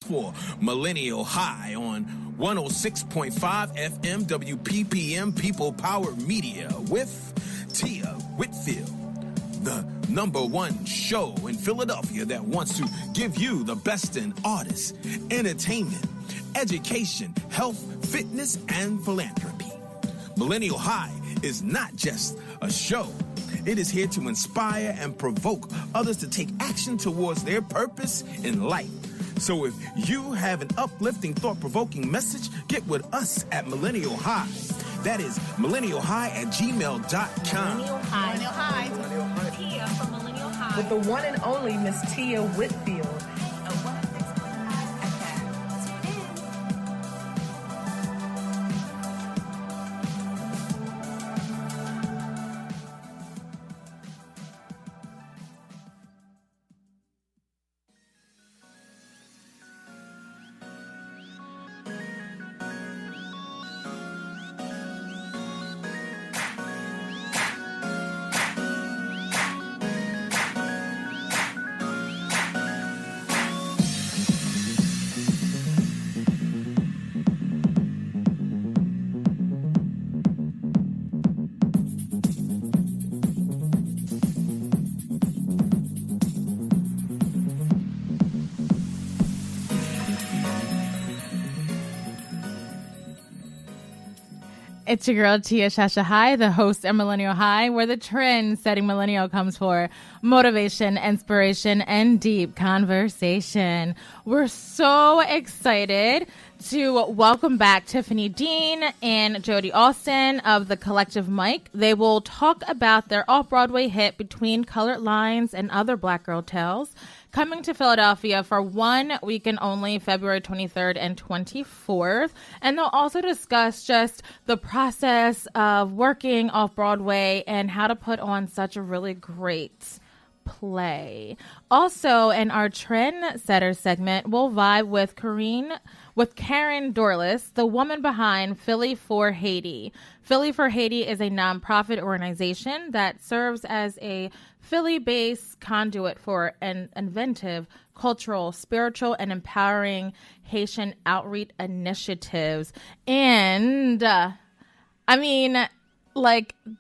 for Millennial High on 106.5 FM WPPM People Power Media with Tia Whitfield, the #1 show in Philadelphia that wants to give you the best in artists, entertainment, education, health, fitness, and philanthropy. Millennial High is not just a show. It is here to inspire and provoke others to take action towards their purpose in life. So if you have an uplifting, thought-provoking message, get with us at Millennial High. That is millennialhigh@gmail.com. Millennial High. Tia from Millennial High. With the one and only Miss Tia Whitfield. It's your girl, Tia Shasha High, the host at Millennial High, where the trend-setting millennial comes for motivation, inspiration, and deep conversation. We're so excited to welcome back Tiffani Dean and Jody Austin of the Collective Mic. They will talk about their off-Broadway hit Between Colored Lines and Other Black Girl Tales, coming to Philadelphia for 1 weekend only, February 23rd and 24th. And they'll also discuss just the process of working off-Broadway and how to put on such a really great play. Also, in our trendsetter segment, we'll vibe with Carine Dorlus, the woman behind Philly for Haiti. Philly for Haiti is a nonprofit organization that serves as a Philly-based conduit for an inventive, cultural, spiritual, and empowering Haitian outreach initiatives. And,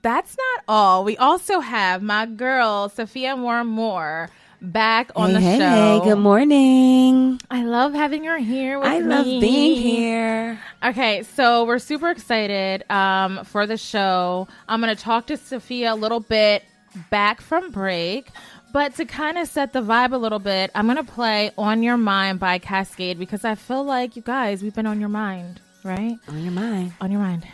that's not all. We also have my girl, Safiyyah Warren Moore, back on the show. Hey, good morning. I love having her here with me. I love being here. Okay, so we're super excited for the show. I'm going to talk to Safiyyah a little bit back from break, but to kind of set the vibe a little bit, I'm going to play On Your Mind by Cascade because I feel like, you guys, we've been on your mind, right? On your mind. On your mind.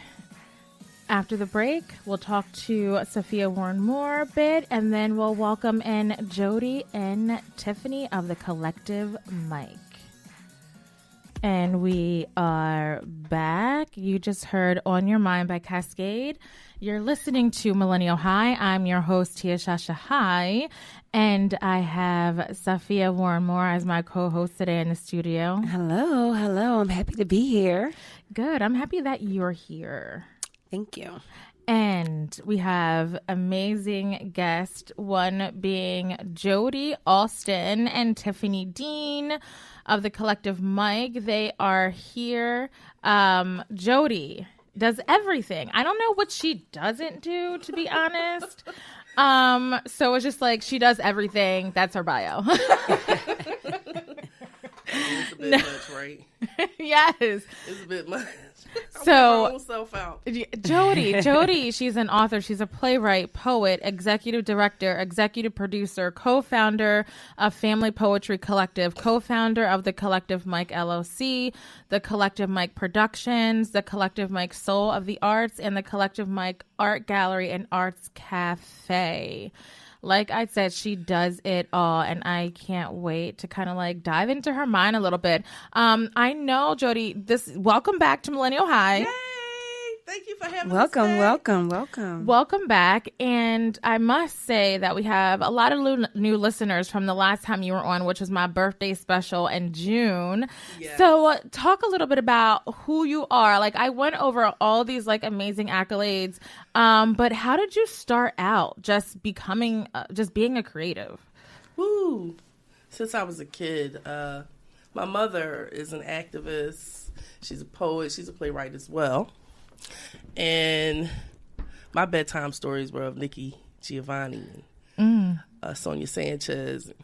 After the break, we'll talk to Safiyyah Warren Moore a bit, and then we'll welcome in Jody and Tiffani of the Collective Mic. And we are back. You just heard On Your Mind by Cascade. You're listening to Millennial High. I'm your host, Tia Shasha High, and I have Safiyyah Warren Moore as my co-host today in the studio. Hello. I'm happy to be here. Good. I'm happy that you're here. Thank you. And we have amazing guests, one being Jody Austin and Tiffani Dean of the Collective Mic. They are here. Jody does everything. I don't know what she doesn't do, to be honest. So it's just like she does everything. That's her bio. It's a bit much, right? Yes. It's a bit much. So, out. Jody, she's an author. She's a playwright, poet, executive director, executive producer, co-founder of Family Poetry Collective, co-founder of the Collective Mic LLC, the Collective Mic Productions, the Collective Mic Soul of the Arts, and the Collective Mic Art Gallery and Arts Cafe. Like I said, she does it all, and I can't wait to kind of like dive into her mind a little bit. I know, Jody, welcome back to Millennial High. Yay! Thank you for having us. Welcome. Welcome back. And I must say that we have a lot of new listeners from the last time you were on, which was my birthday special in June. Yes. So talk a little bit about who you are. Like, I went over all these like amazing accolades, but how did you start out just becoming, just being a creative? Woo! Since I was a kid, My mother is an activist. She's a poet. She's a playwright as well. And my bedtime stories were of Nikki Giovanni, and Sonia Sanchez. And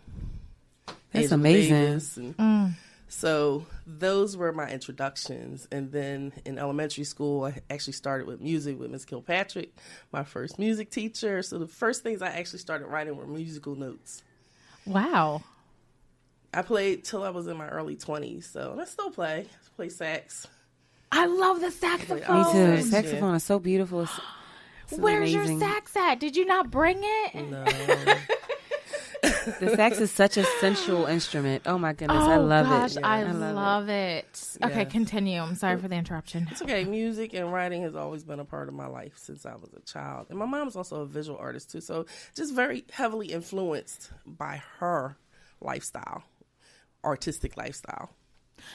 That's Angela amazing. Davis, and so those were my introductions. And then in elementary school, I actually started with music with Miss Kilpatrick, my first music teacher. So the first things I actually started writing were musical notes. Wow. I played till I was in my early 20s, so and I still play. I play sax. I love the saxophone. Me too. Oh, The saxophone is so beautiful. It's Where's amazing. your sax at? Did you not bring it? No. The sax is such a sensual instrument. Oh my goodness, Oh I love gosh, it. I love love it. Okay, Yes. continue. I'm sorry for the interruption. It's okay. Music and writing has always been a part of my life since I was a child. And my mom's also a visual artist too, so just very heavily influenced by her lifestyle, artistic lifestyle.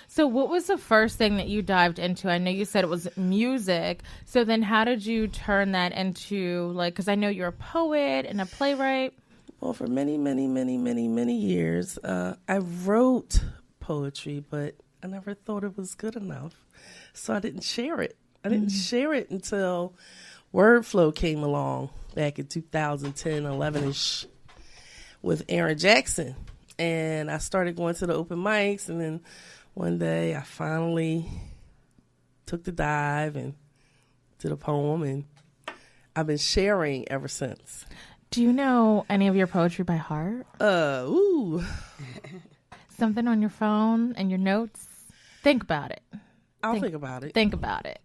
So what was the first thing that you dived into? I know you said it was music. So then how did you turn that into, like, because I know you're a poet and a playwright. Well, for many, many, many, many, many years, I wrote poetry, but I never thought it was good enough. So I didn't share it. I didn't share it until Wordflow came along back in 2010, 11-ish with Aaron Jackson. And I started going to the open mics, and then one day I finally took the dive and did a poem, and I've been sharing ever since. Do you know any of your poetry by heart? Ooh. Something on your phone and your notes? Think about it. I'll think about it. Think about it.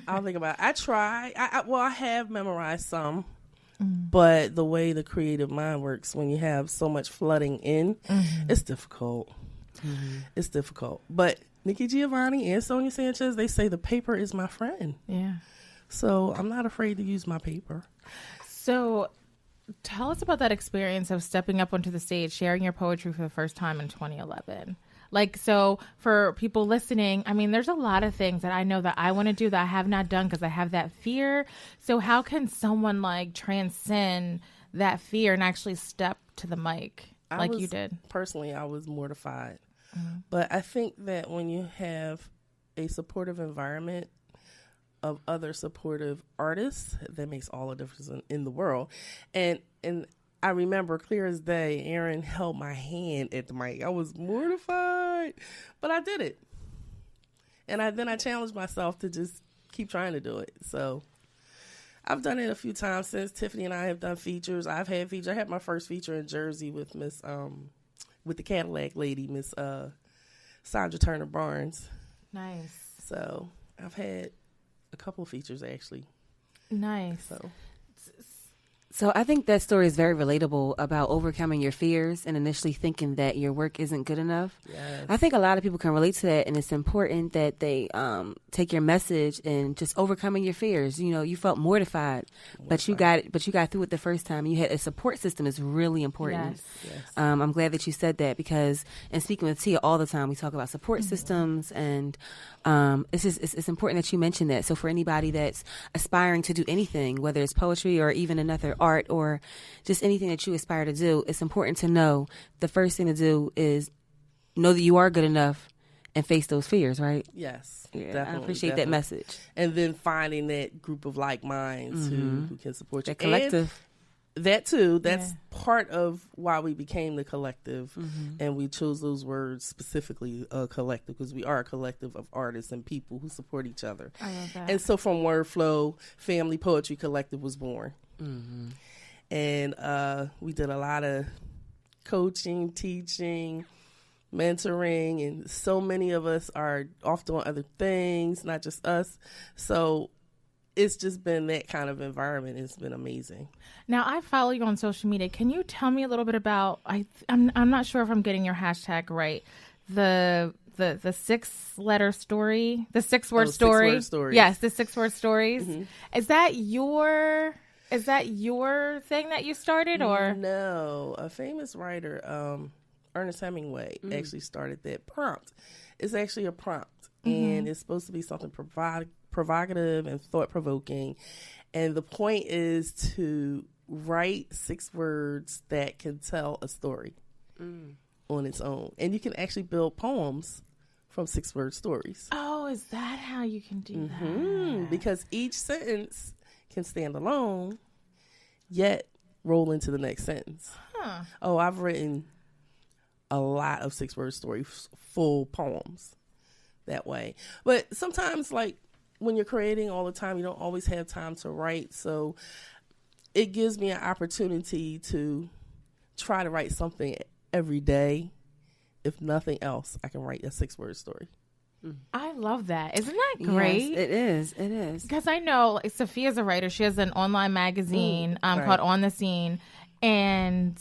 I'll think about it. I try. I have memorized some, but the way the creative mind works, when you have so much flooding in, it's difficult. It's difficult. But Nikki Giovanni and Sonia Sanchez, they say the paper is my friend. Yeah. So I'm not afraid to use my paper. So tell us about that experience of stepping up onto the stage, sharing your poetry for the first time in 2011. Like, so for people listening, I mean, there's a lot of things that I know that I want to do that I have not done because I have that fear. So how can someone like transcend that fear and actually step to the mic like you did? Personally, I was mortified. But I think that when you have a supportive environment of other supportive artists, that makes all the difference in the world. And I remember clear as day, Aaron held my hand at the mic. I was mortified, but I did it. And then I challenged myself to just keep trying to do it. So I've done it a few times since. Tiffani and I have done features. I've had features. I had my first feature in Jersey with with the Cadillac lady, Miss Sandra Turner Barnes. Nice. So I've had a couple of features actually. Nice. So I think that story is very relatable about overcoming your fears and initially thinking that your work isn't good enough. Yes. I think a lot of people can relate to that, and it's important that they take your message and just overcoming your fears. You know, you felt mortified, but you got through it the first time. You had a support system is really important. Yes. I'm glad that you said that, because in speaking with Tia all the time, we talk about support systems, and it's important that you mention that. So for anybody that's aspiring to do anything, whether it's poetry or even another art or just anything that you aspire to do, it's important to know the first thing to do is know that you are good enough and face those fears, right? Yes. Yeah, definitely, I appreciate that message. And then finding that group of like minds who can support you. That collective. And that too, that's part of why we became the collective. And we chose those words specifically, collective, because we are a collective of artists and people who support each other. I love that. And so from Wordflow, Family Poetry Collective was born. And we did a lot of coaching, teaching, mentoring, and so many of us are off doing other things, not just us. So it's just been that kind of environment. It's been amazing. Now, I follow you on social media. Can you tell me a little bit about, I'm not sure if I'm getting your hashtag right, the 6-letter story, the 6-word story? 6-word stories. Yes, the 6-word stories. Is that your thing that you started, or? No, a famous writer, Ernest Hemingway, actually started that prompt. It's actually a prompt, and it's supposed to be something provocative and thought-provoking. And the point is to write 6 words that can tell a story. on its own. And you can actually build poems from 6-word stories. Oh, is that how you can do that? Because each sentence can stand alone, yet roll into the next sentence. Oh, I've written a lot of 6-word stories, full poems that way. But sometimes, like, when you're creating all the time, you don't always have time to write. So it gives me an opportunity to try to write something every day. If nothing else, I can write a 6-word story. I love that. Isn't that great? Yes, it is. It is. Because I know like, Safiyah's a writer. She has an online magazine right. called On the Scene. And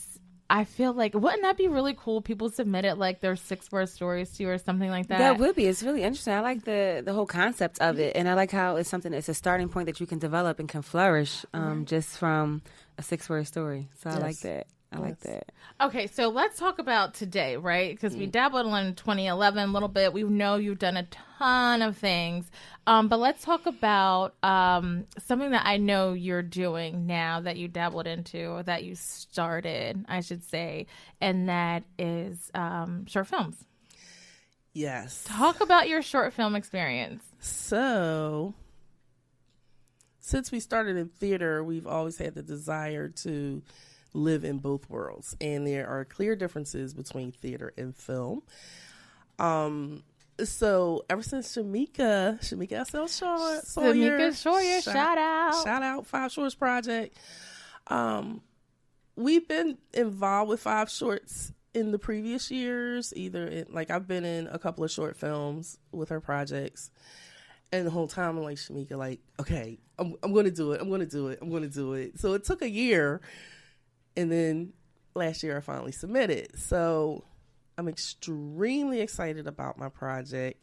I feel like, wouldn't that be really cool? People submitted like their 6-word stories to you or something like that. That would be. It's really interesting. I like the whole concept of it. And I like how it's something that's a starting point that you can develop and can flourish just from a 6-word story. So I like that. I like that. Okay, so let's talk about today, right? Because we dabbled in 2011 a little bit. We know you've done a ton of things. But let's talk about something that I know you're doing now that you dabbled into or that you started, I should say, and that is short films. Yes. Talk about your short film experience. So, since we started in theater, we've always had the desire to live in both worlds, and there are clear differences between theater and film. So ever since Shamika S.L. Sawyer, shout out 5 Shorts Project. We've been involved with 5 Shorts in the previous years. I've been in a couple of short films with her projects, and the whole time I'm like, Shamika, like, okay, I'm going to do it. So it took a year. And then last year I finally submitted. So I'm extremely excited about my project.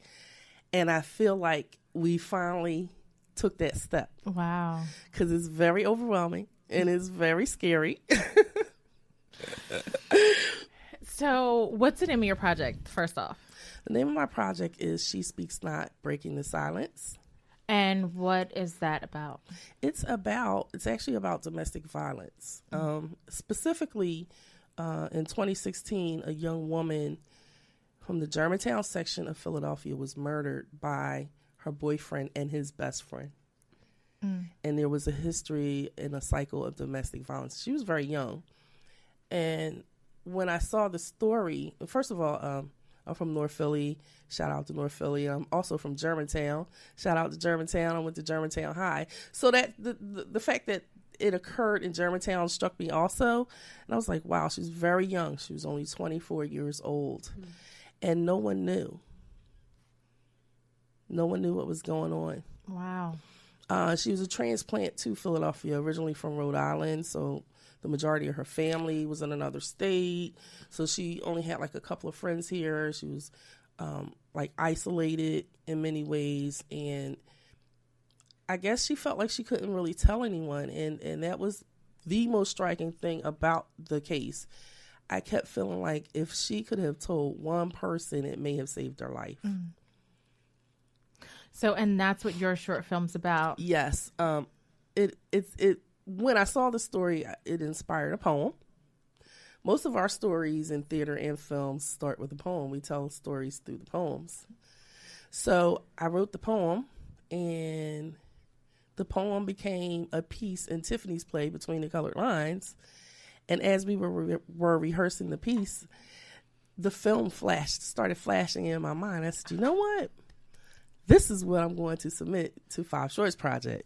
And I feel like we finally took that step. Wow. Because it's very overwhelming and it's very scary. So what's the name of your project, first off? The name of my project is She Speaks Not, Breaking the Silence. And what is that about? It's actually about domestic violence. Specifically, in 2016, a young woman from the Germantown section of Philadelphia was murdered by her boyfriend and his best friend. And there was a history and a cycle of domestic violence. She was very young. And when I saw the story, first of all, I'm from North Philly. Shout out to North Philly. I'm also from Germantown. Shout out to Germantown. I went to Germantown High. So that the fact that it occurred in Germantown struck me also. And I was like, wow, she's very young. She was only 24 years old. And no one knew. No one knew what was going on. Wow. She was a transplant to Philadelphia, originally from Rhode Island. So the majority of her family was in another state. So she only had like a couple of friends here. She was like isolated in many ways. And I guess she felt like she couldn't really tell anyone. And that was the most striking thing about the case. I kept feeling like if she could have told one person, it may have saved her life. So, and that's what your short film's about. Yes. When I saw the story, it inspired a poem. Most of our stories in theater and film start with a poem. We tell stories through the poems. So I wrote the poem, and the poem became a piece in Tiffani's play, Between the Colored Lines. And as we were rehearsing the piece, the film started flashing in my mind. I said, you know what? This is what I'm going to submit to 5 Shorts Project.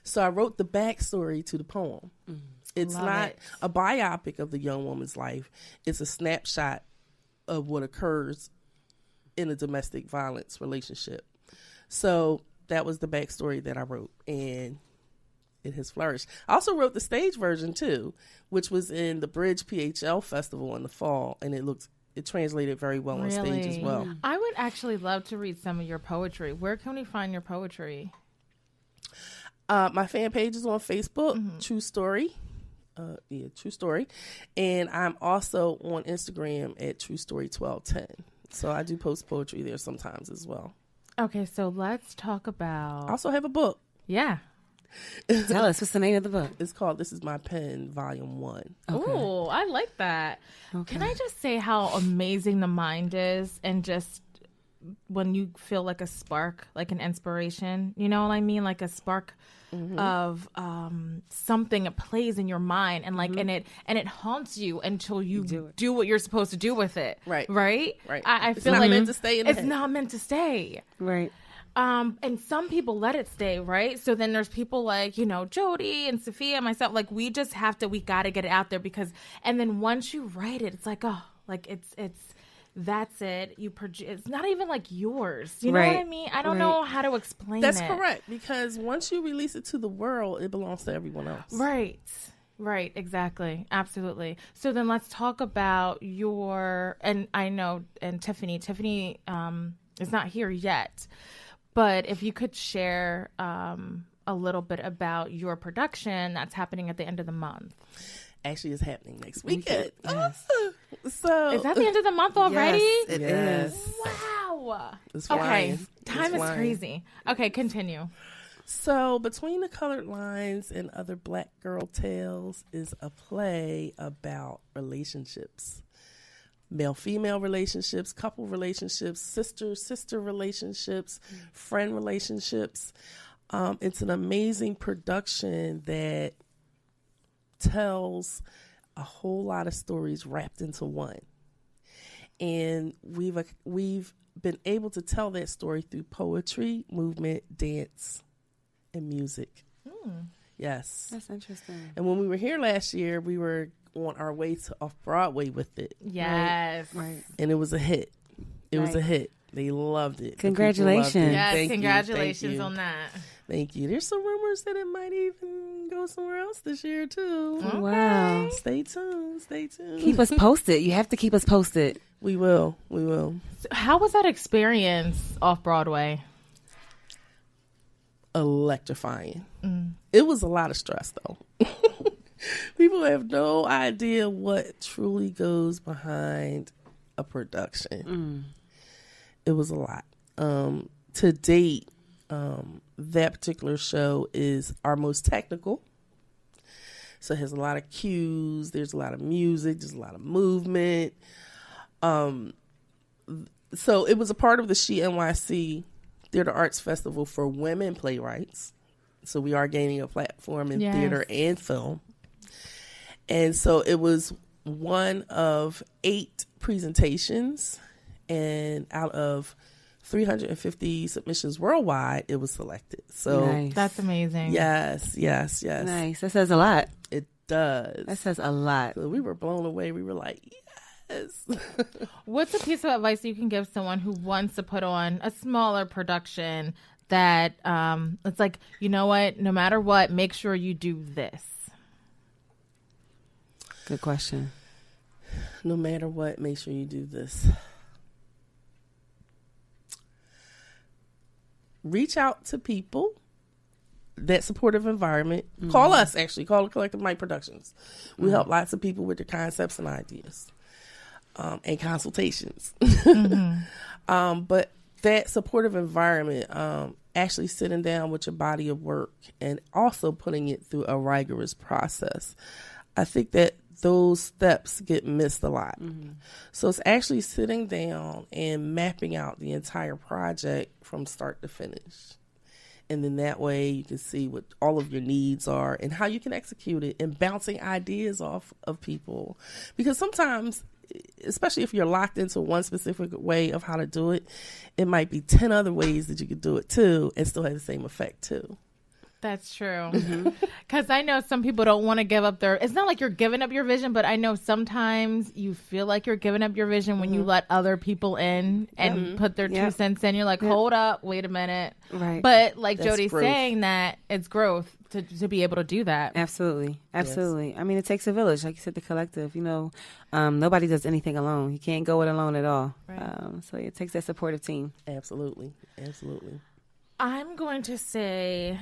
So I wrote the backstory to the poem. It's not a biopic of the young woman's life. It's a snapshot of what occurs in a domestic violence relationship. So that was the backstory that I wrote, and it has flourished. I also wrote the stage version too, which was in the Bridge PHL Festival in the fall, and it translated very well on stage as well. I would actually love to read some of your poetry. Where can we find your poetry? My fan page is on Facebook, True Story. True Story. And I'm also on Instagram at True Story 1210. So I do post poetry there sometimes as well. Okay, so let's talk about... I also have a book. Yeah. Tell us, what's the name of the book? It's called This Is My Pen, Volume 1. Okay. Ooh, I like that. Okay. Can I just say how amazing the mind is, and just when you feel like a spark, like an inspiration, you know what I mean? Like a spark of something that plays in your mind, and like and it haunts you until you do what you're supposed to do with it. Right. I It's feel not like meant to stay in the it's head. not meant to stay. Right. And some people let it stay, right? So then there's people like, Jody and Safiyyah, myself, like we just have to, we got to get it out there and then once you write it, it's like, oh, like it's that's it. You produce, it's not even like yours. You know what I mean? I don't know how to explain That's it. correct, because once you release it to the world, it belongs to everyone else. Right, exactly. Absolutely. So then let's talk about and I know, and Tiffani is not here yet, but if you could share a little bit about your production that's happening at the end of the month. Actually, it's happening next weekend. Yes. So Is that the end of the month already? Yes, it is. Wow. It's Okay. flying. Time It's is flying. crazy. Okay, continue. So, Between the Colored Lines and Other Black Girl Tales is a play about relationships. Male-female relationships, couple relationships, sister-sister relationships, friend relationships. It's an amazing production that tells a whole lot of stories wrapped into one. And we've been able to tell that story through poetry, movement, dance, and music. Yes. That's interesting. And when we were here last year, we were on our way to off-Broadway with it. Yes. Right. And it was a hit. It was a Right. hit. They loved it. The people Congratulations. loved it. Yes, Thank you. congratulations Thank you. on that. Thank you. There's some rumors that it might even go somewhere else this year, too. Wow. Stay tuned. Stay tuned. Keep us posted. You have to keep us posted. We will. We will. So how was that experience off Broadway? Electrifying. It was a lot of stress, though. People have no idea what truly goes behind a production. It was a lot. To date, that particular show is our most technical. So it has a lot of cues. There's a lot of music. There's a lot of movement. So it was a part of the She NYC Theater Arts Festival for women playwrights. So we are gaining a platform in theater and film. And so it was one of 8 presentations, and out of 350 submissions worldwide, it was selected. So Nice. That's amazing. yes. Nice. That says a lot. It does. That says a lot. So we were blown away. We were like, yes. What's a piece of advice you can give someone who wants to put on a smaller production that it's like, you know what, no matter what, make sure you do this? Good question. No matter what, make sure you do this. Reach out to people, that supportive environment. Call us, actually. Call the Collective Mic Productions. We help lots of people with their concepts and ideas and consultations. But that supportive environment, actually sitting down with your body of work and also putting it through a rigorous process. I think that those steps get missed a lot. So it's actually sitting down and mapping out the entire project from start to finish. And then that way you can see what all of your needs are and how you can execute it, and bouncing ideas off of people. Because sometimes, especially if you're locked into one specific way of how to do it, it might be 10 other ways that you could do it too and still have the same effect too. That's true. Because I know some people don't want to give up it's not like you're giving up your vision, but I know sometimes you feel like you're giving up your vision when you let other people in and put their 2 cents in. You're like, hold up, wait a minute. Right. But like That's Jody's growth. saying, that it's growth to be able to do that. Absolutely. I mean, it takes a village. Like you said, the collective, nobody does anything alone. You can't go it alone at all. Right. So it takes that supportive team. Absolutely. I'm going to say,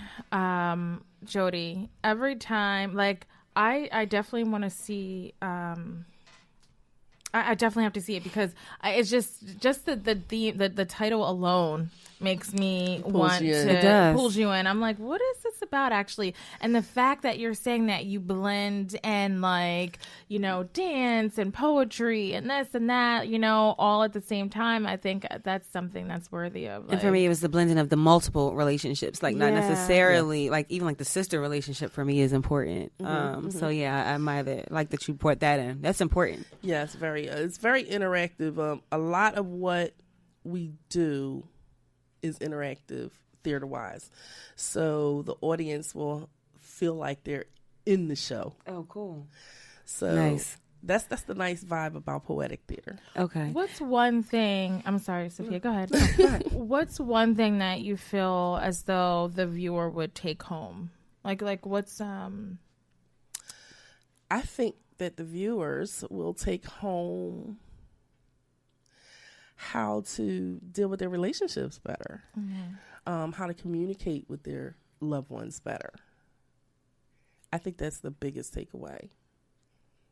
Jody, every time, like, I definitely want to see, I definitely have to see it, because it's just the title alone makes me want you in. It to does. pulls you in. I'm like, what is this about? about, actually. And the fact that you're saying that you blend and, like, you know, dance and poetry and this and that, you know, all at the same time, I think that's something that's worthy of. Like, and for me, it was the blending of the multiple relationships, like not necessarily like even like the sister relationship for me is important. So yeah, I admire that, like that you brought that in. That's important. Yeah, it's very interactive. A lot of what we do is interactive theater wise, so the audience will feel like they're in the show. Oh, cool. So nice. That's the nice vibe about poetic theater. Okay. What's one thing? I'm sorry, Safiyyah. Go ahead. What's one thing that you feel as though the viewer would take home? Like what's I think that the viewers will take home how to deal with their relationships better, how to communicate with their loved ones better. I think that's the biggest takeaway.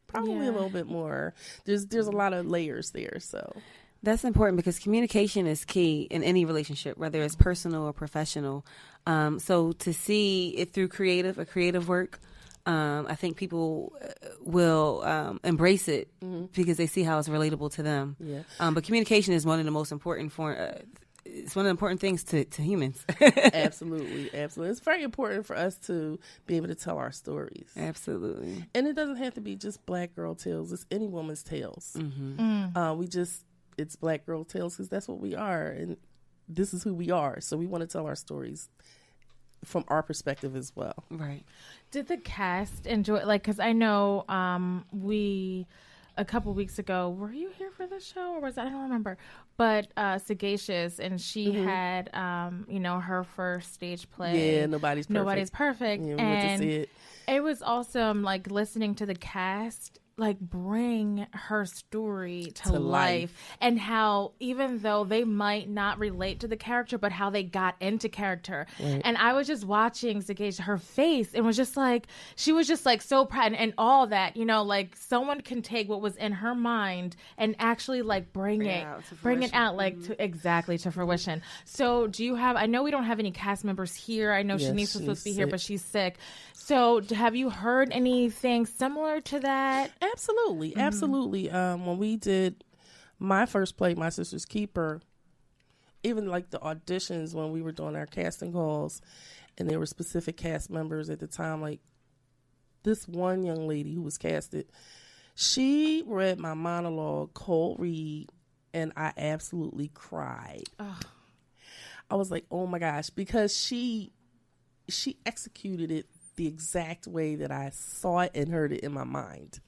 Probably a little bit more. There's a lot of layers there, so. That's important because communication is key in any relationship, whether it's personal or professional. So to see it through creative work, I think people will embrace it because they see how it's relatable to them. Yeah. But communication is one of the most important it's one of the important things to humans. Absolutely. It's very important for us to be able to tell our stories. Absolutely. And it doesn't have to be just black girl tales. It's any woman's tales. It's black girl tales because that's what we are. And this is who we are. So we want to tell our stories from our perspective as well. Right. Did the cast enjoy, like, because I know a couple weeks ago, were you here for the show or was I don't remember, but Sagacious, and she had you know, her first stage play. Yeah, Nobody's Perfect. Yeah, we and went to see it was awesome, like listening to the cast like bring her story to life, and how even though they might not relate to the character, but how they got into character. Right. And I was just watching Zagasia, her face, and was just like, she was just like so proud, and all that, you know, like someone can take what was in her mind and actually like bring it out like to fruition. So do you have, I know we don't have any cast members here. I know Shanice was supposed to be here, but she's sick. So have you heard anything similar to that? Absolutely. When we did my first play, My Sister's Keeper, even like the auditions when we were doing our casting calls, and there were specific cast members at the time, like this one young lady who was casted, she read my monologue cold read, and I absolutely cried. I was like, oh my gosh, because she executed it the exact way that I saw it and heard it in my mind.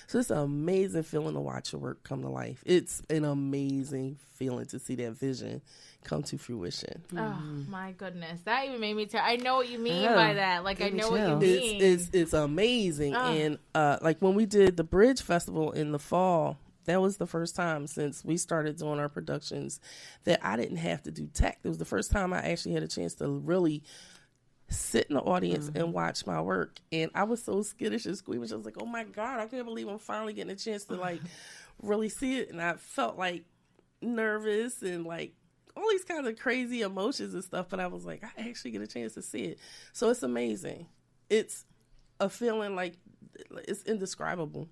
So it's an amazing feeling to watch your work come to life. It's an amazing feeling to see that vision come to fruition. Oh my goodness, that even made me I know what you mean by that. Like, I know what you mean. It's amazing. And like when we did the Bridge Festival in the fall, that was the first time since we started doing our productions that I didn't have to do tech. It was the first time I actually had a chance to really sit in the audience and watch my work, and I was so skittish and squeamish. I was like, oh my God, I can't believe I'm finally getting a chance to like really see it. And I felt like nervous and like all these kinds of crazy emotions and stuff, but I was like, I actually get a chance to see it. So it's amazing. It's a feeling like it's indescribable.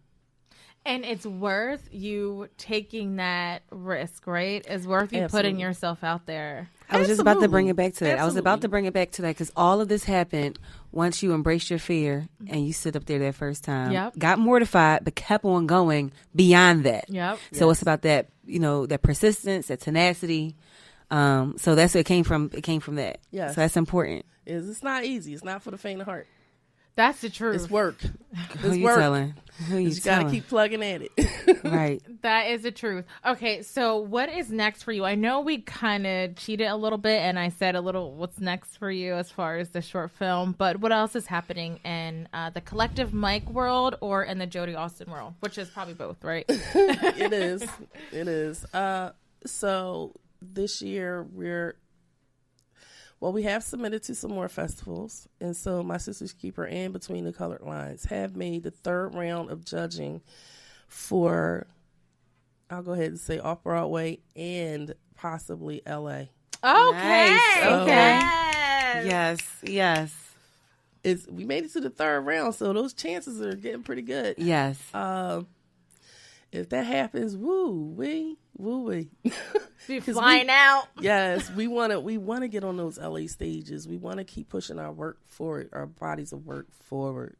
And it's worth you taking that risk, right? It's worth you putting yourself out there. I was just about to bring it back to that. I was about to bring it back to that because all of this happened once you embraced your fear and you stood up there that first time. Yep. Got mortified, but kept on going beyond that. Yep. So it's about that, you know, that persistence, that tenacity. So that's what it came from. It came from that. Yeah. So that's important. It's not easy. It's not for the faint of heart. That's the truth. It's work. Who you telling? You got to keep plugging at it. Right. That is the truth. Okay, so what is next for you? I know we kind of cheated a little bit, and I said a little what's next for you as far as the short film, but what else is happening in the Collective Mike world or in the Jody Austin world, which is probably both, right? It is. So this year we have submitted to some more festivals, and so My Sister's Keeper and Between the Colored Lines have made the third round of judging for, I'll go ahead and say, off-Broadway and possibly L.A. Okay. Nice. Okay. Yes. we made it to the third round, so those chances are getting pretty good. Yes. If that happens, woo wee. Be flying out. Yes, we want to get on those LA stages. We want to keep pushing our work forward, our bodies of work forward.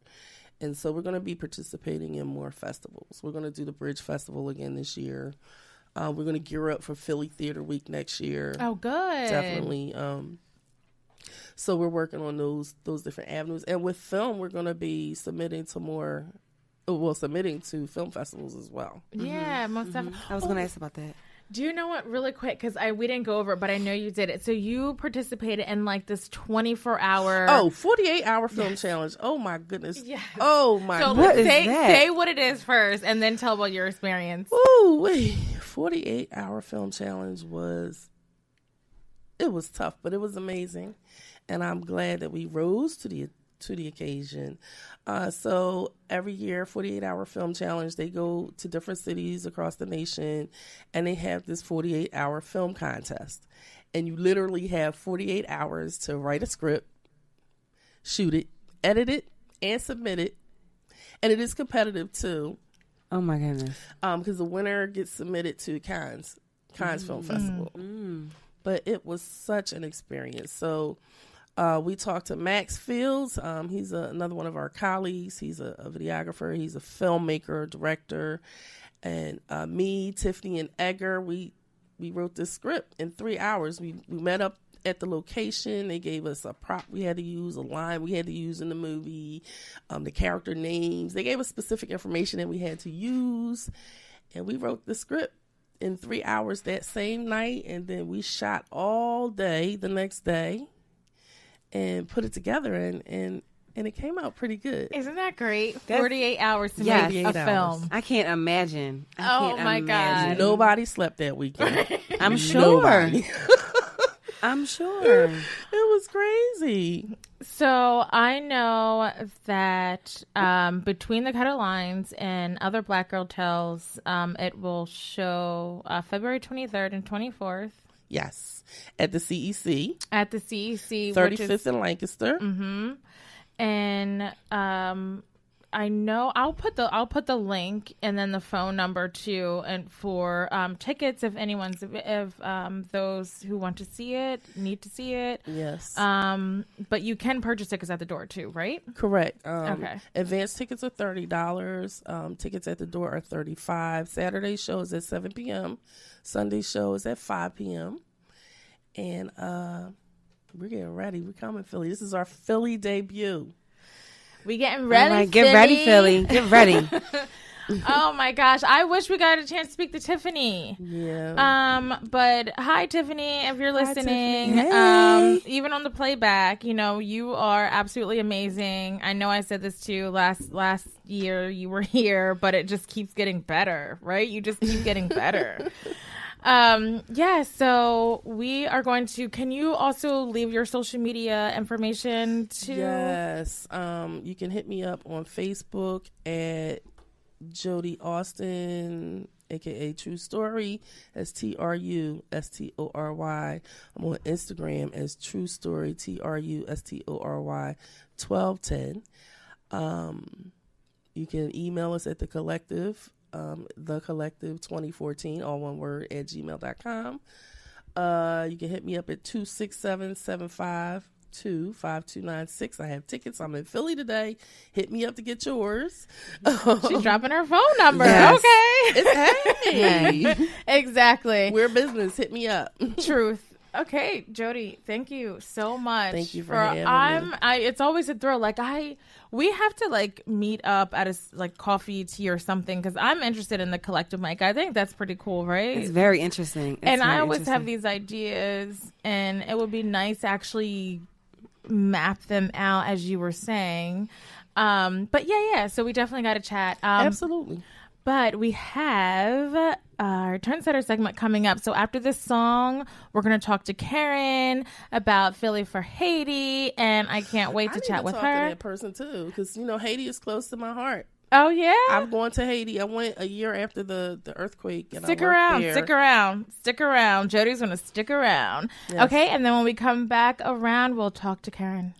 And so we're going to be participating in more festivals. We're going to do the Bridge Festival again this year. We're going to gear up for Philly Theater Week next year. Oh, good. Definitely. So we're working on those different avenues. And with film, we're going to be submitting to film festivals as well. Yeah, most definitely. I was going to ask about that. Do you know what, really quick, because we didn't go over it, but I know you did it. So you participated in like this 24-hour... 48-hour film challenge. Oh, my goodness. Yes. Oh, my So goodness. say what it is first and then tell about your experience. Ooh, wait. 48-hour film challenge was tough, but it was amazing. And I'm glad that we rose to the occasion. So every year, 48-hour film challenge, they go to different cities across the nation, and they have this 48-hour film contest. And you literally have 48 hours to write a script, shoot it, edit it, and submit it. And it is competitive, too. Oh, my goodness. Because the winner gets submitted to Cannes Film Festival. But it was such an experience. So... we talked to Max Fields. He's another one of our colleagues. He's a videographer. He's a filmmaker, director. And me, Tiffani, and Edgar, we wrote this script in 3 hours. We met up at the location. They gave us a prop we had to use, a line we had to use in the movie, the character names. They gave us specific information that we had to use. And we wrote the script in 3 hours that same night. And then we shot all day the next day. And put it together, and it came out pretty good. Isn't that great? 48 hours to Yes. make a film. I can't imagine. Oh, my God. Nobody slept that weekend. I'm sure. Nobody. I'm sure. It was crazy. So I know that Between the Cutter Lines and Other Black Girl Tales, it will show February 23rd and 24th. Yes, at the CEC. At the CEC, 35th in Lancaster. Mm-hmm. And I know I'll put the link and then the phone number too, and for tickets if those who want to see it need to see it. Yes. But you can purchase tickets at the door too, right? Correct. Okay. Advance tickets are $30. Tickets at the door are $35. Saturday show is at 7 p.m. Sunday show is at 5 p.m. And we're getting ready. We're coming, Philly. This is our Philly debut. We getting ready. All right, get ready, Philly. Get ready. Oh my gosh. I wish we got a chance to speak to Tiffani. Yeah. But hi Tiffani, if you're listening. Tiffani. Hey. Even on the playback, you are absolutely amazing. I know I said this to you last year you were here, but it just keeps getting better, right? You just keep getting better. So we are going to, can you also leave your social media information too? Yes. You can hit me up on Facebook at Jody Austin, aka True Story, as TruStory. I'm on Instagram as True Story, TruStory 1210. You can email us at the collective 2014, all one word, at gmail.com. You can hit me up at 267-752-5296. I have tickets. I'm in Philly today. Hit me up to get yours. She's dropping her phone number. Yes. Okay. It's hey. Exactly. We're business. Hit me up. Truth. Okay, Jody, thank you so much. Thank you for having me. It's always a thrill. We have to meet up at a coffee, tea, or something because I'm interested in the collective mic. I think that's pretty cool, right? It's very interesting. And I always have these ideas, and it would be nice to actually map them out, as you were saying. But yeah. So we definitely got to chat. Absolutely. But we have our trendsetter segment coming up. So after this song, we're going to talk to Carine about Philly for Haiti, and I can't wait to chat with her. I need to talk to that person too, because Haiti is close to my heart. Oh yeah, I'm going to Haiti. I went a year after the earthquake. And stick I around. Jody's going to stick around. Yes. Okay, and then when we come back around, we'll talk to Carine.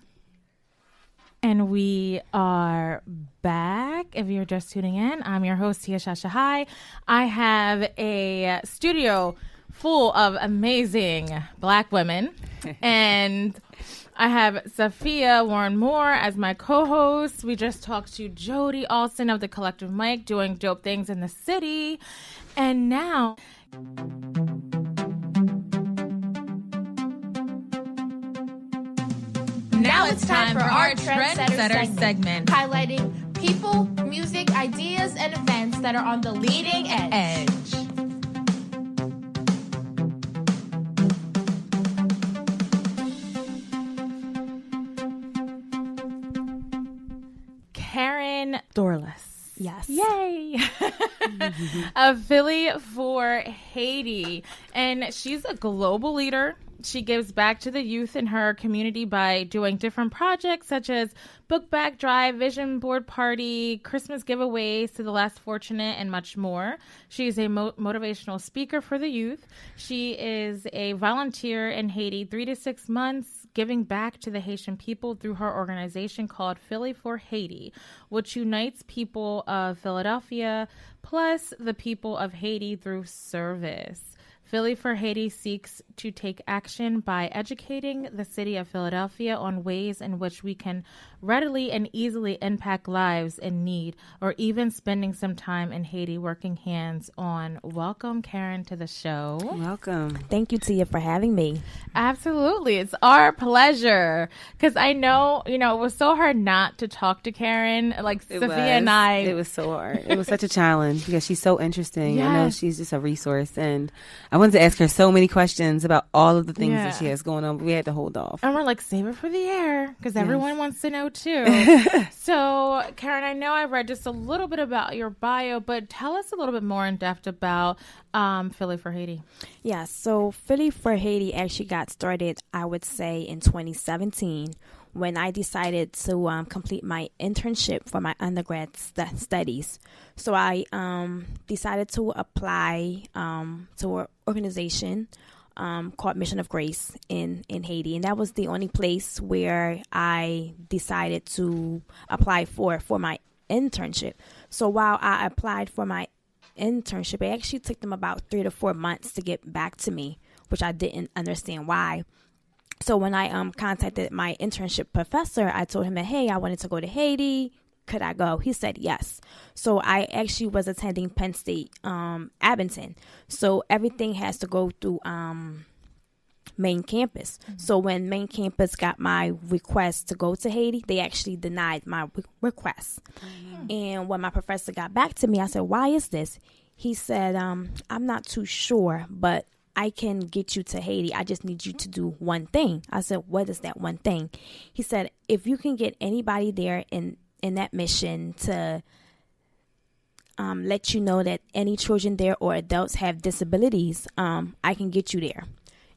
And we are back. If you're just tuning in, I'm your host, Tia Shasha High. I have a studio full of amazing Black women. And I have Safiyyah Warren Moore as my co-host. We just talked to Jody Alston of the Collective Mic, doing dope things in the city. And now... Now it's time for our trendsetter segment, highlighting people, music, ideas, and events that are on the leading edge. Carine Dorlus. Yes. Yay! Of Philly for Haiti. And she's a global leader. She gives back to the youth in her community by doing different projects such as book bag drive, vision board party, Christmas giveaways to the less fortunate, and much more. She's a motivational speaker for the youth. She is a volunteer in Haiti 3 to 6 months, giving back to the Haitian people through her organization called Philly for Haiti, which unites people of Philadelphia plus the people of Haiti through service. Philly for Haiti seeks to take action by educating the city of Philadelphia on ways in which we can readily and easily impact lives in need, or even spending some time in Haiti working hands on. Welcome, Carine, to the show. Welcome. Thank you, Tia, for having me. Absolutely. It's our pleasure. Because I know, it was so hard not to talk to Carine. Like, Safiyyah and I. It was so hard. It was such a challenge because she's so interesting. Yes. I know she's just a resource. And I wanted to ask her so many questions about all of the things Yeah. that she has going on, but we had to hold off. And we're like, save it for the air, because everyone wants to know too. So, Carine, I know I read just a little bit about your bio, but tell us a little bit more in depth about Philly for Haiti. Yeah, so Philly for Haiti actually got started, I would say, in 2017 when I decided to complete my internship for my undergrad studies. So I decided to apply to an organization called Mission of Grace in Haiti. And that was the only place where I decided to apply for my internship. So while I applied for my internship, it actually took them about 3 to 4 months to get back to me, which I didn't understand why. So when I contacted my internship professor, I told him that, hey, I wanted to go to Haiti. Could I go? He said yes. So I actually was attending Penn State, Abington. So everything has to go through main campus. Mm-hmm. So when main campus got my request to go to Haiti, they actually denied my request. Mm-hmm. And when my professor got back to me, I said, why is this? He said, I'm not too sure, but I can get you to Haiti. I just need you to do one thing. I said, what is that one thing? He said, if you can get anybody there in that mission to let you know that any children there or adults have disabilities, I can get you there.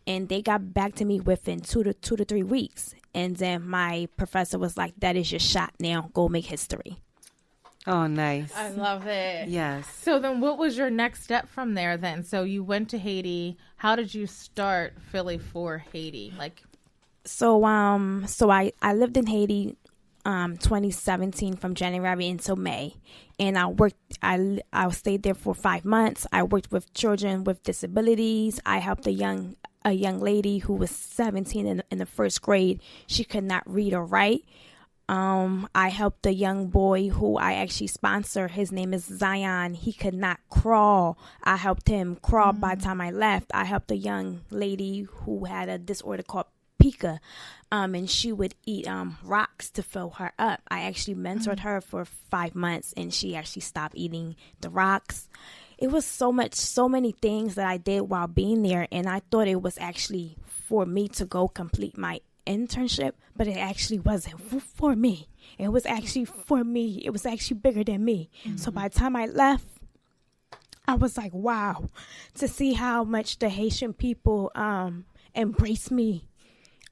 And they got back to me within 2 to 3 weeks. And then my professor was like, that is your shot now. Go make history. Oh, nice. I love it. Yes. So then what was your next step from there then? So you went to Haiti. How did you start Philly for Haiti? So I lived in Haiti 2017 from January until May, and I stayed there for 5 months. I worked with children with disabilities. I helped a young lady who was 17 in the first grade. She could not read or write. I helped a young boy who I actually sponsor. His name is Zion. He could not crawl. I helped him crawl by the time I left. I helped a young lady who had a disorder called Pika, and she would eat rocks to fill her up. I actually mentored her for 5 months, and she actually stopped eating the rocks. It was so many things that I did while being there, and I thought it was actually for me to go complete my internship, but it actually wasn't for me. It was actually for me. It was actually bigger than me. Mm-hmm. So by the time I left, I was like, wow, to see how much the Haitian people embraced me,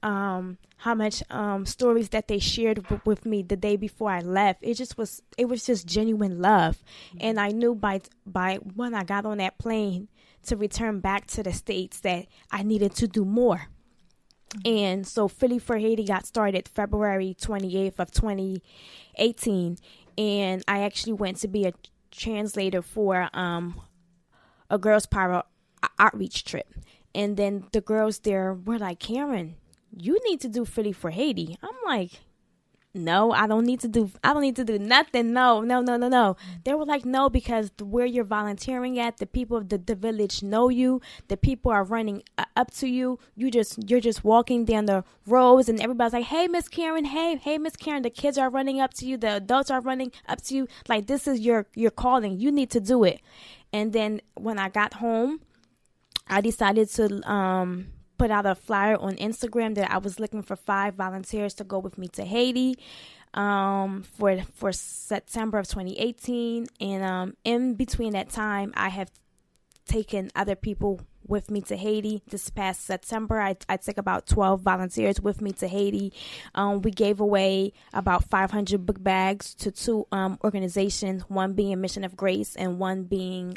how much stories that they shared with me the day before I left. It was just genuine love. Mm-hmm. And I knew by when I got on that plane to return back to the States that I needed to do more. And so Philly for Haiti got started February 28th of 2018. And I actually went to be a translator for a girls' power outreach trip. And then the girls there were like, Karen, you need to do Philly for Haiti. I'm like, no, I don't need to do nothing. No. They were like, no, because where you're volunteering at, the people of the village know you. The people are running up to you. You're just walking down the roads, and everybody's like, hey, Miss Karen, hey, Miss Karen. The kids are running up to you. The adults are running up to you. Like, this is your calling. You need to do it. And then when I got home, I decided to put out a flyer on Instagram that I was looking for 5 volunteers to go with me to Haiti for September of 2018. And in between that time, I have taken other people with me to Haiti. This past September, I took about 12 volunteers with me to Haiti. We gave away about 500 book bags to 2 organizations, one being Mission of Grace and one being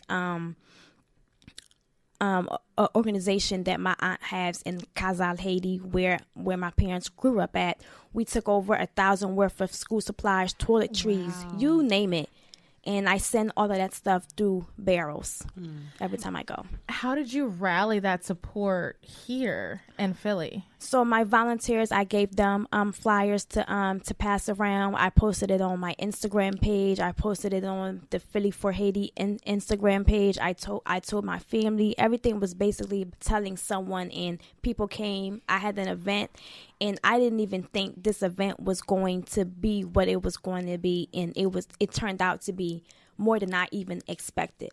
an organization that my aunt has in Kazal, Haiti, where my parents grew up at. We took over 1,000 worth of school supplies, toiletries, you name it. And I send all of that stuff through barrels every time I go. How did you rally that support here in Philly? So my volunteers, I gave them flyers to pass around. I posted it on my Instagram page. I posted it on the Philly for Haiti Instagram page. I told my family. Everything was basically telling someone, and people came. I had an event, and I didn't even think this event was going to be what it was going to be, and it turned out to be more than I even expected.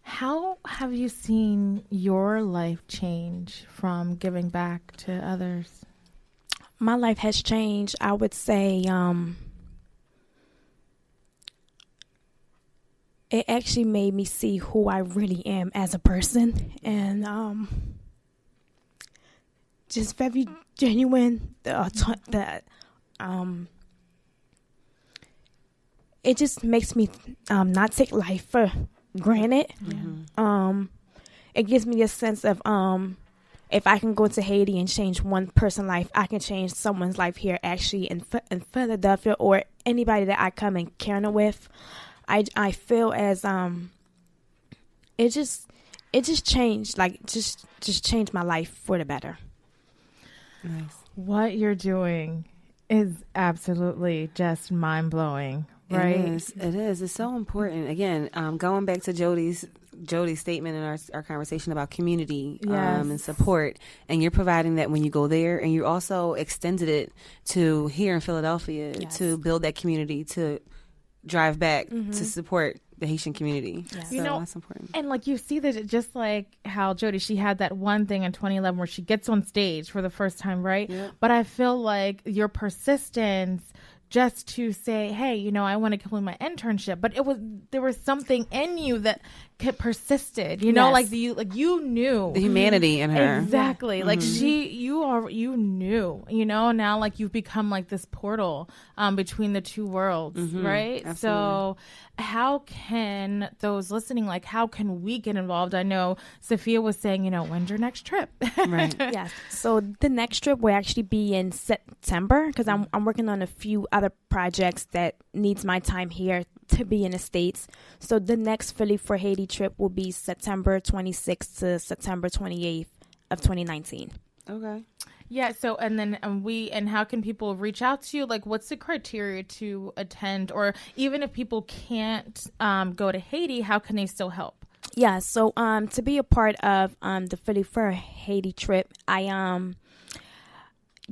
How have you seen your life change from giving back to others? My life has changed. I would say it actually made me see who I really am as a person, and just very genuine. It just makes me not take life for granted. It gives me a sense of if I can go to Haiti and change one person's life, I can change someone's life here actually in Philadelphia, or anybody that I come encounter with. I feel as it just changed, like just changed my life for the better. Nice. What you're doing is absolutely just mind-blowing. Right. It is. It's so important. Again, going back to Jody's statement in our conversation about community and support, and you're providing that when you go there, and you also extended it to here in Philadelphia to build that community, to drive back to support the Haitian community. Yes. So that's important. And like you see that, just like how Jody, she had that one thing in 2011 where she gets on stage for the first time, right? Yep. But I feel like your persistence just to say, hey, I want to complete my internship, but there was something in you that persisted, you know, like you knew the humanity in her. Exactly. Like you knew, now like you've become like this portal between the two worlds, right? Absolutely. So how can those listening, like how can we get involved? I know Safiyyah was saying, when's your next trip? Right. Yes. So the next trip will actually be in September, because I'm working on a few other projects that needs my time here to be in the States. So the next Philly for Haiti trip will be September 26th to September 28th of 2019. Okay. Yeah. So, and then and how can people reach out to you? Like, what's the criteria to attend? Or even if people can't go to Haiti, how can they still help? Yeah. So, to be a part of the Philly for Haiti trip,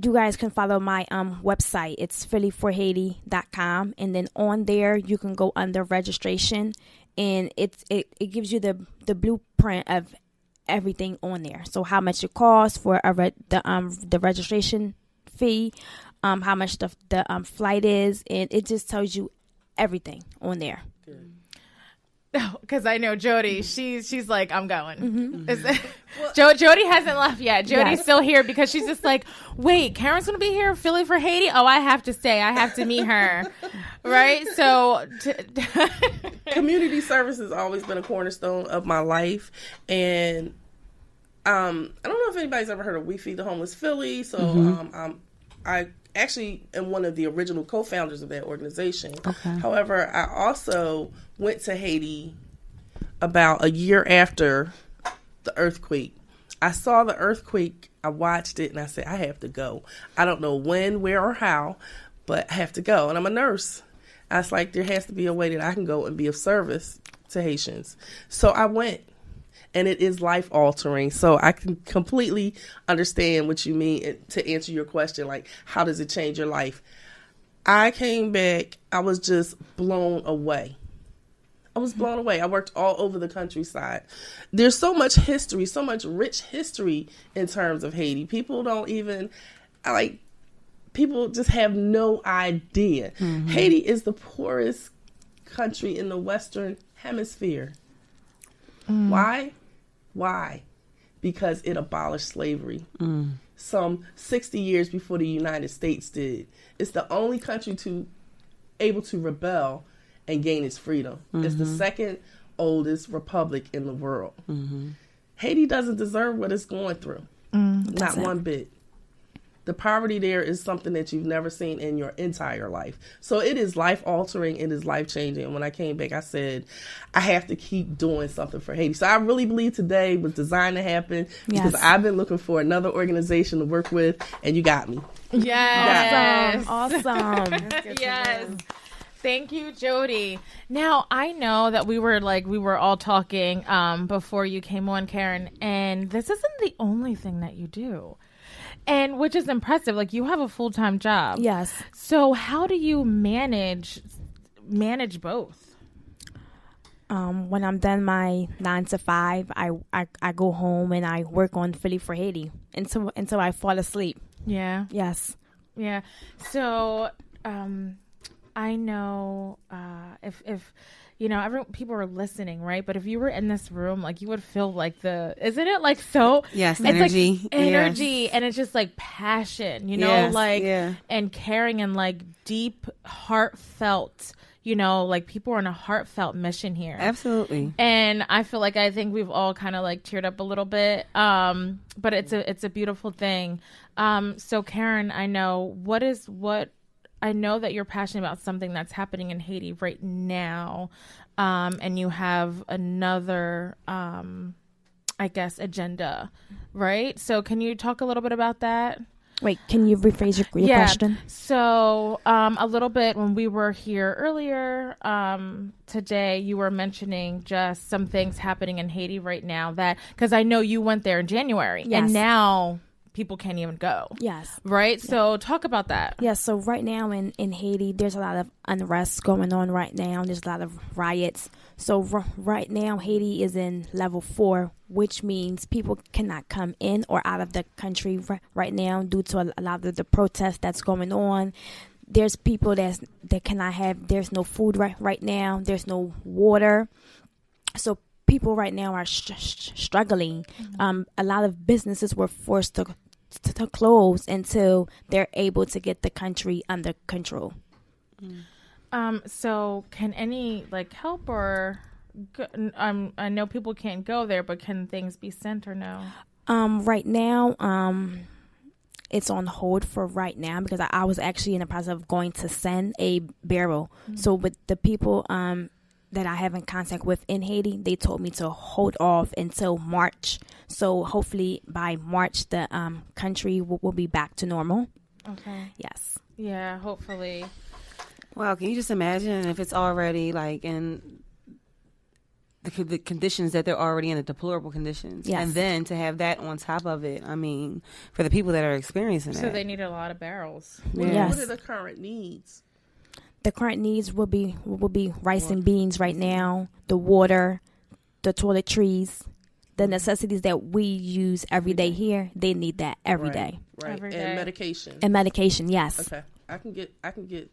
you guys can follow my website. It's phillyforhaiti.com, and then on there you can go under registration, and it gives you the blueprint of everything on there. So how much it costs for the registration fee, how much the flight is, and it just tells you everything on there. Because I know Jody, she's like, I'm going. Jody hasn't left yet. Jody's still here because she's just like, wait, Karen's going to be here, Philly for Haiti? Oh, I have to stay. I have to meet her. Right? So community service has always been a cornerstone of my life, and I don't know if anybody's ever heard of We Feed the Homeless Philly. So I actually am one of the original co-founders of that organization. Okay. However, I also went to Haiti about a year after the earthquake. I saw the earthquake, I watched it, and I said, I have to go. I don't know when, where, or how, but I have to go. And I'm a nurse. I was like, there has to be a way that I can go and be of service to Haitians. So I went, and it is life-altering. So I can completely understand what you mean to answer your question, like, how does it change your life? I came back, I was just blown away. I was blown away. I worked all over the countryside. There's so much history, so much rich history in terms of Haiti. People don't even, people just have no idea. Haiti is the poorest country in the Western Hemisphere. Why? Because it abolished slavery some 60 years before the United States did. It's the only country able to rebel and gain its freedom. It's the second oldest republic in the world. Haiti doesn't deserve what it's going through. Not one bit. The poverty there is something that you've never seen in your entire life. So it is life-altering. It is life-changing. And when I came back, I said, I have to keep doing something for Haiti. So I really believe today was designed to happen because I've been looking for another organization to work with, and you got me. Yes. Awesome. Yes. Thank you, Jody. Now, I know that we were all talking before you came on, Karen, and this isn't the only thing that you do. And which is impressive. Like, you have a full-time job. Yes. So how do you manage both? When I'm done my 9 to 5, I go home and I work on Philly for Haiti until I fall asleep. Yeah. Yes. Yeah. So, I know if you know, people are listening, right? But if you were in this room, like, you would feel like isn't it like so? Yes, it's energy. Like energy, and it's just like passion, you know, and caring and like deep, heartfelt. You know, like, people are on a heartfelt mission here. Absolutely. And I think we've all kind of like teared up a little bit. But it's a beautiful thing. So Karen, I know I know that you're passionate about something that's happening in Haiti right now. And you have another, I guess, agenda, right? So can you talk a little bit about that? Wait, can you rephrase your question? So a little bit, when we were here earlier today, you were mentioning just some things happening in Haiti right now because I know you went there in January. Yes. And now people can't even go. Yes. Right? Yeah. So talk about that. Yes. So right now in Haiti, there's a lot of unrest going on right now. There's a lot of riots. So right now, Haiti is in level 4, which means people cannot come in or out of the country right now due to a lot of the protests that's going on. There's people that cannot there's no food right now. There's no water. So people right now are struggling. A lot of businesses were forced to close until they're able to get the country under control. So can any help or I know people can't go there, but can things be sent or no? Right now, it's on hold for right now because I was actually in the process of going to send a barrel. So with the people that I have in contact with in Haiti, they told me to hold off until March. So hopefully by March, the country will be back to normal. Okay. Yes. Yeah, hopefully. Well, can you just imagine if it's already in the conditions that they're already in, the deplorable conditions, and then to have that on top of it? I mean, for the people that are experiencing that. So they need a lot of barrels. Yes. What are the current needs? The current needs will be rice and beans right now, the water, the toiletries, the necessities that we use every day here. They need that every day. Right. Every and day. medication. And medication, yes. Okay. I can get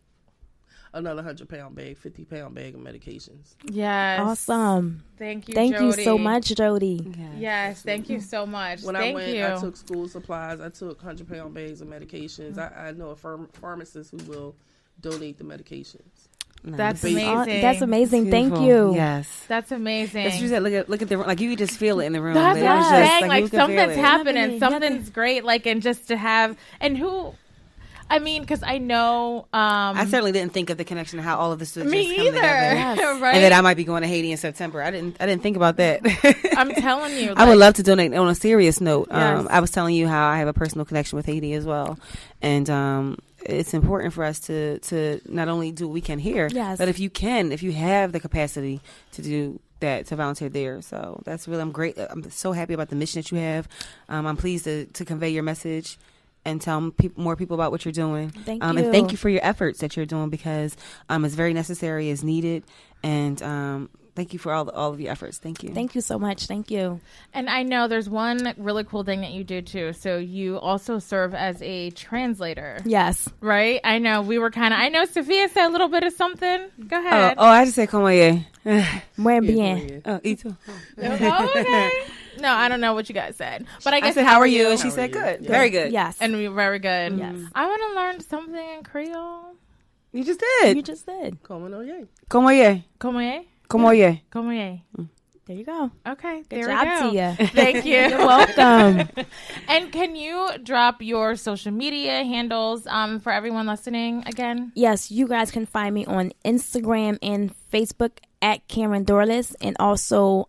another 100-pound bag, 50-pound bag of medications. Yes. Awesome. Thank you, Thank Jody. you so much, Jody. Yes, thank you so much. When Thank I went, you. I took school supplies. I took 100-pound bags of medications. I know a pharmacist who will donate the medications. Nice. That's amazing. That's amazing. Thank Beautiful. you. Yes. That's amazing. That's what you said. Look at the like. You could just feel it in the room. That's It what was I'm just, saying. Like you could feel something's it. happening. Something's great. Like, and just to have, and who, I mean, because I know. I certainly didn't think of the connection of how all of this would Me just come either. together. Yes. Right? And that I might be going to Haiti in September. I didn't think about that. I'm telling you. I would love to donate. On a serious note, Yes. I was telling you how I have a personal connection with Haiti as well, and it's important for us to not only do what we can here, Yes. but if you have the capacity to do that, to volunteer there. So that's really, I'm so happy about the mission that you have. I'm pleased to convey your message and tell more people about what you're doing. Thank you. And thank you for your efforts that you're doing, because it's very necessary, it's needed, and thank you for all of your efforts. Thank you. Thank you so much. Thank you. And I know there's one really cool thing that you do too. So you also serve as a translator. Yes. Right? I know I know Safiyyah said a little bit of something. Go ahead. I just said como ye. Muy bien. Oh, y tú. Oh, okay. No, I don't know what you guys said. But I guess I said, how are you? And she said, good. Yeah. Very good. Yes. And we were very good. Yes. I want to learn something in Creole. You just did. You just did. Como ye. Como ye. Como ye? Como ye. Como ye. There you go. Okay. Good There job, we go. Tia. Thank you. You're welcome. And can you drop your social media handles for everyone listening again? Yes, you guys can find me on Instagram and Facebook at Carine Dorlus, and also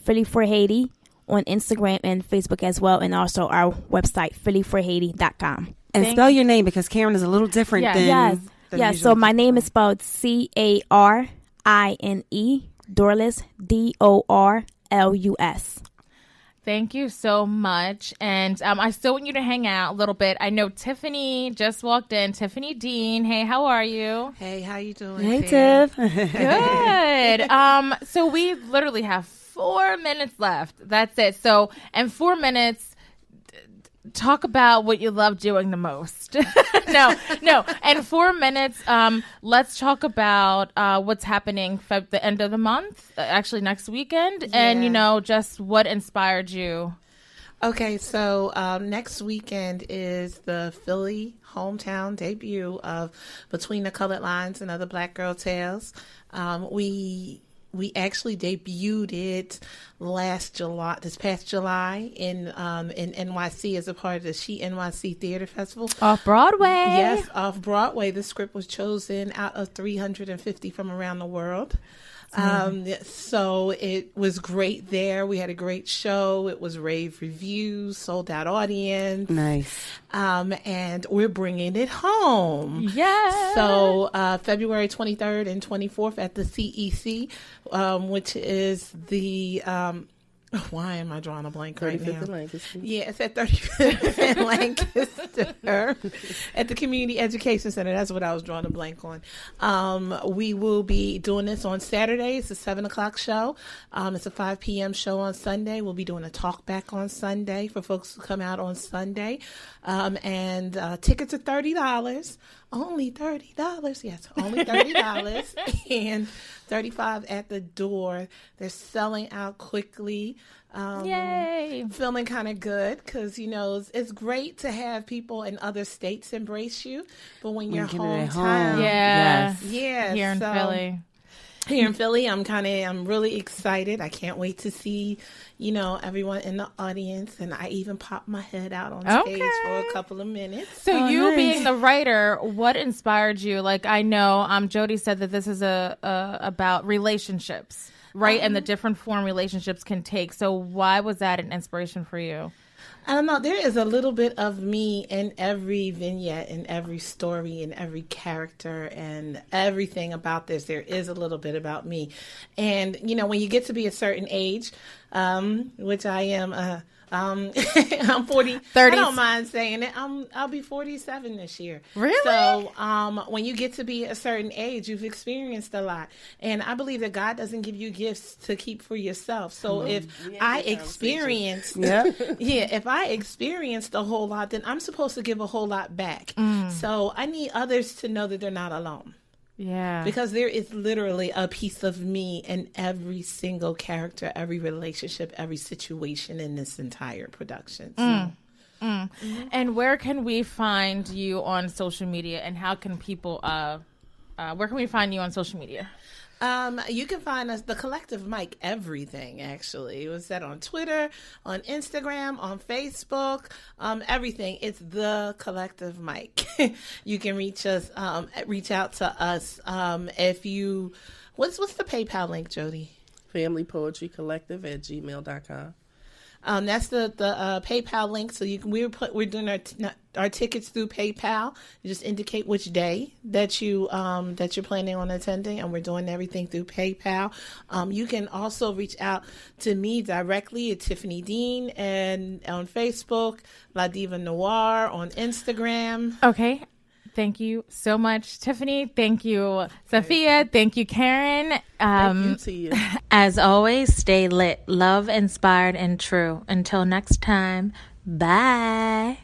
Philly for Haiti on Instagram and Facebook as well, and also our website, phillyforhaiti.com. And spell your name, because Karen is a little different than... Yes. than Yes. usual. So my name is spelled Carine, Dorlus, Dorlus. Thank you so much. And I still want you to hang out a little bit. I know Tiffani just walked in. Tiffani Dean. Hey, how are you? Hey, how you doing? Hey, Tia? Tiff. Good. So we literally have 4 minutes left. That's it. So, and 4 minutes, talk about what you love doing the most. No. And 4 minutes, let's talk about what's happening the end of the month, actually next weekend, and, just what inspired you. Okay, so next weekend is the Philly hometown debut of Between the Colored Lines and Other Black Girl Tales. We actually debuted it this past July in NYC as a part of the She NYC Theater Festival. Off-Broadway. Yes, off-Broadway. The script was chosen out of 350 from around the world. So it was great there. We had a great show. It was rave reviews, sold out audience. Nice. And we're bringing it home. Yes. So February 23rd and 24th at the CEC, which is the why am I drawing a blank right now? 35th in Lancaster. Yeah, it's at 35th in Lancaster at the Community Education Center. That's what I was drawing a blank on. We will be doing this on Saturday. It's a 7:00 show. It's a 5 p.m. show on Sunday. We'll be doing a talk back on Sunday for folks who come out on Sunday. And tickets are $30. Only $30. Yes, only $30 and $35 at the door. They're selling out quickly. Yay. Feeling kind of good because, it's great to have people in other states embrace you. But when you're hometown. Yeah. Yeah. Here in Philly. Here in Philly, I'm really excited. I can't wait to see, everyone in the audience. And I even popped my head out on stage for a couple of minutes. So being the writer, what inspired you? Like, I know Jody said that this is about relationships, right? And the different form relationships can take. So why was that an inspiration for you? I don't know. There is a little bit of me in every vignette, in every story, in every character, and everything about this. There is a little bit about me. And, when you get to be a certain age, which I am, I'm 40. 30s. I don't mind saying it. I'll be 47 this year. Really? So when you get to be a certain age, you've experienced a lot. And I believe that God doesn't give you gifts to keep for yourself. So if I experienced, if I experienced a whole lot, then I'm supposed to give a whole lot back. So I need others to know that they're not alone. Yeah. Because there is literally a piece of me in every single character, every relationship, every situation in this entire production. So. And where can we find you on social media, and how can people where can we find you on social media? You can find us, The Collective Mic, everything, actually. It was said on Twitter, on Instagram, on Facebook, everything. It's The Collective Mic. You can reach out to us. If you, what's the PayPal link, Jody? familypoetrycollective@gmail.com. That's the PayPal link. So we're doing our tickets through PayPal. You just indicate which day that you're planning on attending, and we're doing everything through PayPal. You can also reach out to me directly at Tiffani Dean and on Facebook, La Diva Noir on Instagram. Okay. Thank you so much, Tiffani. Thank you, Safiyyah. Thank you, Carine. Thank you, Tia. As always, stay lit, love, inspired, and true. Until next time, bye.